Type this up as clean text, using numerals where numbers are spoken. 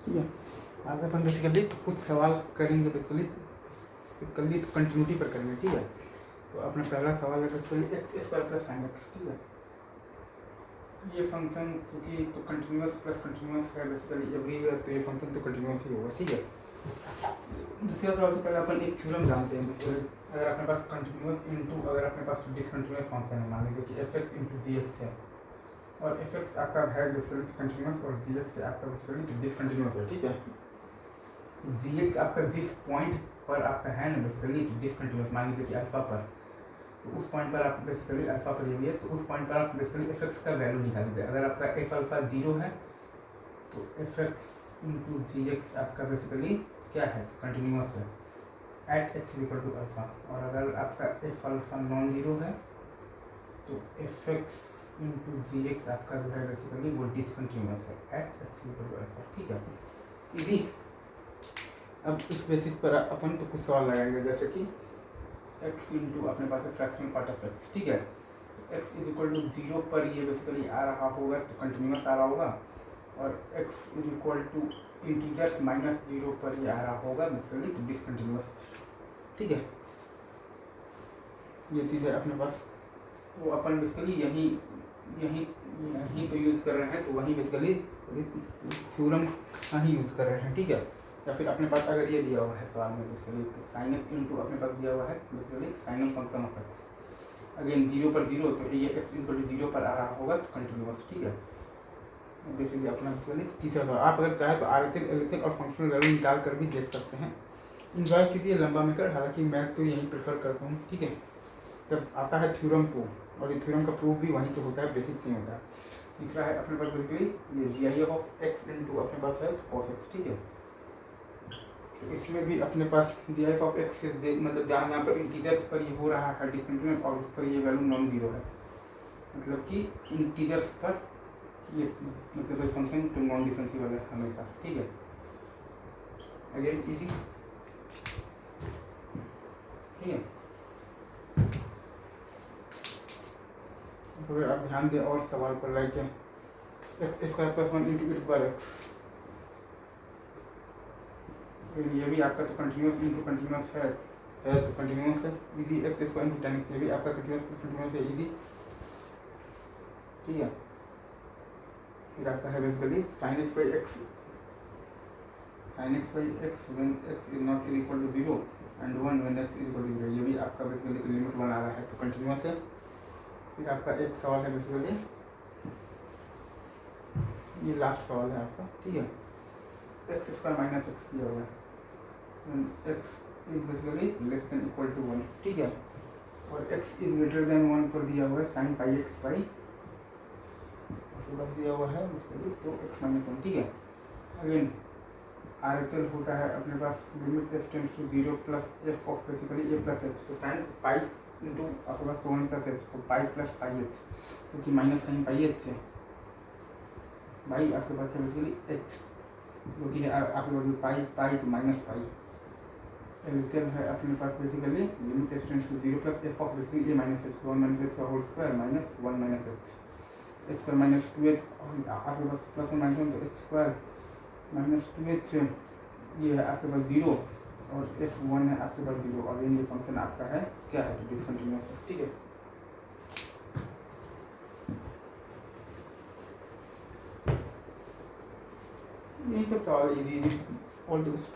ठीक है। आज अपन बेसिकली कुछ सवाल करेंगे बेसिकली तो कंटिन्यूटी पर करेंगे। ठीक है, तो अपना पहला सवाल है basically x square plus sine x. ठीक है, ये फंक्शन चूँकि तो कंटिन्यूस प्लस कंटिन्यूस है बेसिकली एवरीवेयर, तो ये फंक्शन तो कंटिन्यूस ही होगा। ठीक है, दूसरा सवाल से पहले अपन एक थ्योरम जानते हैं बेसिकली। अगर अपने पास कंटिन्यूस इनटू अगर अपने पास डिसकंटिन्यूस फंक्शन है, मान लीजिए कि F X into G x है और एफ एक्स आपका है बेसिकली कंटिन्यूस और जी एक्स आपका बेसिकली डिसकंटिन्यूस है। ठीक है, जी एक्स आपका जिस पॉइंट पर आपका है ना बेसिकली डिसकंटिन्यूस, मान लीजिए कि अल्फा पर, तो उस पॉइंट पर आप बेसिकली अल्फा पर ये भी है, तो उस पॉइंट पर आप बेसिकली एफ एक्स का वैल्यू निकालेंगे। अगर आपका एफ अल्फा 0 है तो F X into G X आपका बेसिकली क्या है, कंटिन्यूस है at X equal to alpha. और अगर आपका एफ अल्फा नॉन जीरो है तो F X into G X आपका जो है बेसिकली वो डिसकंटिन्यूस है at X equal to alpha. ठीक है, इजी। अब इस बेसिस पर अपन तो कुछ सवाल लगाएंगे, जैसे कि x इंटू अपने पास है फ्रैक्शनल पार्ट ऑफ x। ठीक है, x इज इक्वल टू 0 पर ये बेसिकली आ रहा होगा तो कंटिन्यूस आ रहा होगा, और x is equal to integers minus 0 पर ये आ रहा होगा बेसिकली तो डिसकंटिन्यूस। ठीक है, ये चीज़ है अपने पास, वो अपन बेसिकली यही यही यही तो यूज़ कर रहे हैं, तो वही बेसिकली थ्योरम ही यूज़ कर रहे हैं। ठीक है, या फिर अपने पास अगर ये दिया हुआ है सवाल में बेसिकली तो साइन एक्स इंटू अपने पास दिया हुआ है basically sine function of x, again 0 पर 0, तो ये एक्स इक्वल टू 0 पर आ रहा होगा तो कंटिन्यूस। ठीक है, बेसिकली अपना बेसिकली तीसरा सवाल, आप अगर चाहे तो RHL LHL और फंक्शनल वैल्यू निकाल कर भी देख सकते हैं। इंजॉय कीजिए लंबा मेथड, हालांकि मैं तो यही प्रेफर करता हूँ। ठीक है, जब आता है थ्योरम तो, और ये थ्योरम का प्रूफ भी वहीं से होता है, बेसिक से ही होता है। तीसरा है अपने पास बेसिकली ये जी ऑफ एक्स इंटू अपने पास है कॉस एक्स। ठीक है, तो इसमें भी अपने पास जी ऑफ एक्स मतलब जहाँ पर इंटीजर्स पर ये हो रहा है डिसकंटिन्यूस और उस पर ये वैल्यू नॉन जीरो है, मतलब कि इंटीजर्स पर ये मतलब कोई फंक्शन तो नॉन डिफरेंशिएबल है हमेशा। ठीक है, अगेन इजी। ठीक है, अगर आप ध्यान दें और सवाल पर, लाइक है x square plus 1 into it bar x, ये भी आपका तो कंटिन्यूस इंटू कंटिन्यूस है तो कंटिन्यूस है easy. X square into ten x, ये भी आपका कंटिन्यूस प्लस कंटिन्यूस है इजी। ठीक है, फिर आपका है basically sine x by x when x is not equal to 0 and 1 when x is equal to 0, ये भी आपका बेसिकली लिमिट 1 आ रहा है तो कंटिन्यूस है। फिर आपका एक सवाल है बेसिकली, ये लास्ट सवाल है आपका। ठीक है, एक्स स्क्वायर माइनस एक्स दिया हुआ है, x is basically less than equal to 1। ठीक है, और एक्स इज ग्रेटर देन 1 पर दिया हुआ है साइन पाई एक्स बाई दिया हुआ है बेसिकली तो एक्स माइनस 1। ठीक है, अगेन RHL होता है अपने पास limit as tends to 0 plus f of basically a plus h, तो साइन पाई इंटू आपके पास 1 प्लस एच, तो पाई प्लस पाई एच, क्योंकि माइनस साइन पाई एच है बाई आपके पास है बेसिकली एच, जो कि है आपके पास पाई पाई तो माइनस पाई। एलएचएल है अपने पास basically limit as tends to 0 plus f of basically a minus h, 1 minus h का whole square minus 1 minus h, h square minus two h, आपके पास प्लस 1 माइनस 1 तो एच स्क्वायर माइनस 2एच, ये है आपके पास 0 और f1 है आपके पास 0, और ये फंक्शन आपका है क्या है तो डिसकंटिन्यूस है। ठीक है, यही सब सवाल इजी, ऑल द बेस्ट।